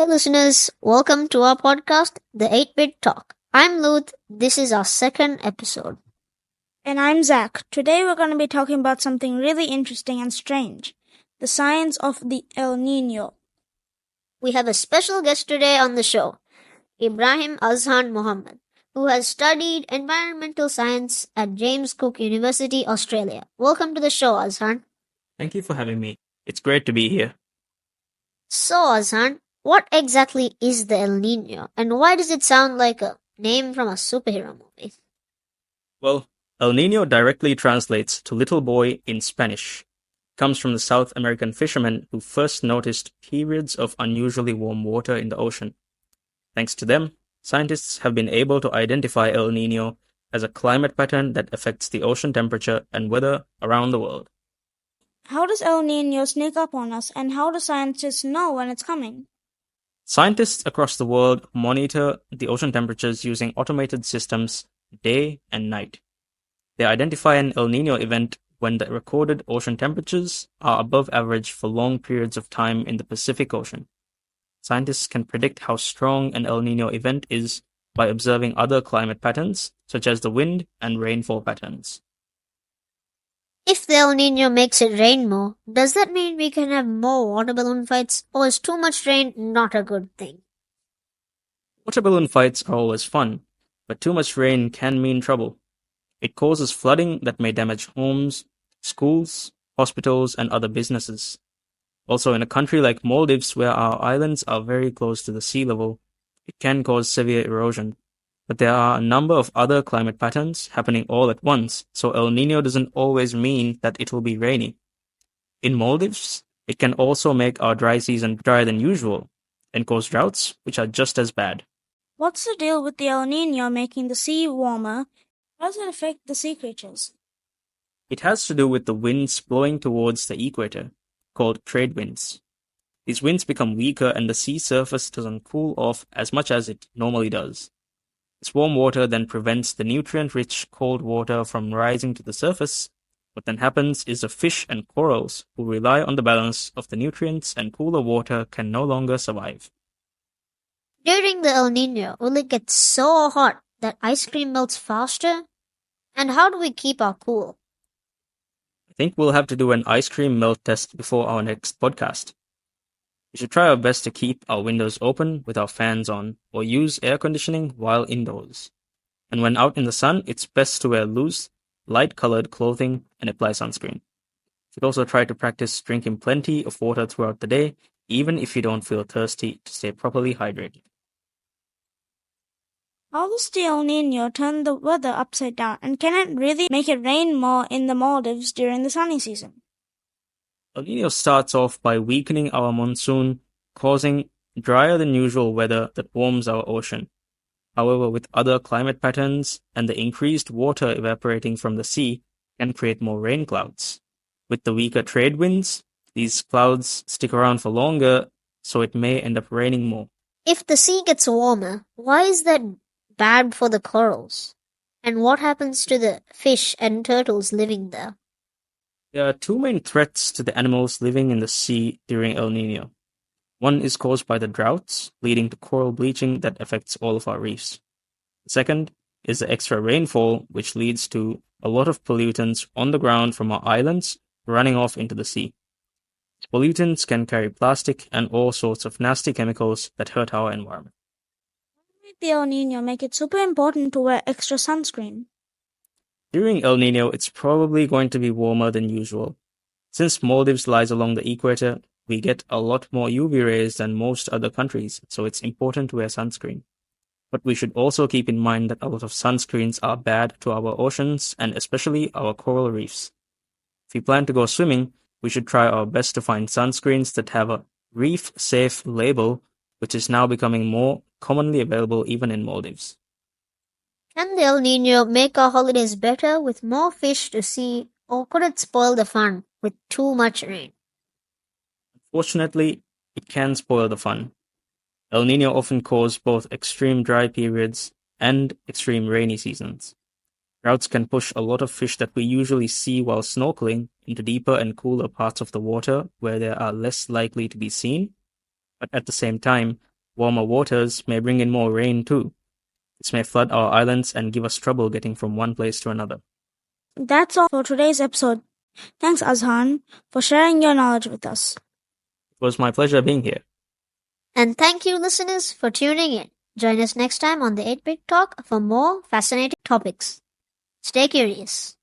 Hi, listeners. Welcome to our podcast, The 8-Bit Talk. I'm Looth. This is our second episode. And I'm Zak. Today we're going to be talking about something really interesting and strange, the science of the El Niño. We have a special guest today on the show, Ibrahim Azhan Mohammed, who has studied environmental science at James Cook University, Australia. Welcome to the show, Azhan. Thank you for having me. It's great to be here. So, Azhan, what exactly is the El Niño, and why does it sound like a name from a superhero movie? Well, El Niño directly translates to little boy in Spanish. It comes from the South American fishermen who first noticed periods of unusually warm water in the ocean. Thanks to them, scientists have been able to identify El Niño as a climate pattern that affects the ocean temperature and weather around the world. How does El Niño sneak up on us, and how do scientists know when it's coming? Scientists across the world monitor the ocean temperatures using automated systems day and night. They identify an El Niño event when the recorded ocean temperatures are above average for long periods of time in the Pacific Ocean. Scientists can predict how strong an El Niño event is by observing other climate patterns, such as the wind and rainfall patterns. If the El Niño makes it rain more, does that mean we can have more water balloon fights, or is too much rain not a good thing? Water balloon fights are always fun, but too much rain can mean trouble. It causes flooding that may damage homes, schools, hospitals, and other businesses. Also, in a country like Maldives, where our islands are very close to the sea level, it can cause severe erosion. But there are a number of other climate patterns happening all at once, so El Niño doesn't always mean that it will be rainy. In Maldives, it can also make our dry season drier than usual and cause droughts, which are just as bad. What's the deal with the El Niño making the sea warmer? How does it affect the sea creatures? It has to do with the winds blowing towards the equator, called trade winds. These winds become weaker and the sea surface doesn't cool off as much as it normally does. This warm water then prevents the nutrient-rich cold water from rising to the surface. What then happens is the fish and corals, who rely on the balance of the nutrients and cooler water, can no longer survive. During the El Niño, will it get so hot that ice cream melts faster? And how do we keep our cool? I think we'll have to do an ice cream melt test before our next podcast. We should try our best to keep our windows open with our fans on, or use air conditioning while indoors. And when out in the sun, it's best to wear loose, light-colored clothing and apply sunscreen. You should also try to practice drinking plenty of water throughout the day, even if you don't feel thirsty, to stay properly hydrated. How does the El Niño turn the weather upside down, and can it really make it rain more in the Maldives during the sunny season? El Niño starts off by weakening our monsoon, causing drier than usual weather that warms our ocean. However, with other climate patterns and the increased water evaporating from the sea, can create more rain clouds. With the weaker trade winds, these clouds stick around for longer, so it may end up raining more. If the sea gets warmer, why is that bad for the corals? And what happens to the fish and turtles living there? There are two main threats to the animals living in the sea during El Niño. One is caused by the droughts, leading to coral bleaching that affects all of our reefs. The second is the extra rainfall, which leads to a lot of pollutants on the ground from our islands running off into the sea. Pollutants can carry plastic and all sorts of nasty chemicals that hurt our environment. Why did the El Niño make it super important to wear extra sunscreen? During El Niño, it's probably going to be warmer than usual. Since Maldives lies along the equator, we get a lot more UV rays than most other countries, so it's important to wear sunscreen. But we should also keep in mind that a lot of sunscreens are bad to our oceans and especially our coral reefs. If we plan to go swimming, we should try our best to find sunscreens that have a reef-safe label, which is now becoming more commonly available even in Maldives. Can the El Niño make our holidays better with more fish to see, or could it spoil the fun with too much rain? Unfortunately, it can spoil the fun. El Niño often causes both extreme dry periods and extreme rainy seasons. Droughts can push a lot of fish that we usually see while snorkeling into deeper and cooler parts of the water where they are less likely to be seen. But at the same time, Warmer waters may bring in more rain too. This may flood our islands and give us trouble getting from one place to another. That's all for today's episode. Thanks, Azhan, for sharing your knowledge with us. It was my pleasure being here. And thank you, listeners, for tuning in. Join us next time on the 8-Bit Talk for more fascinating topics. Stay curious.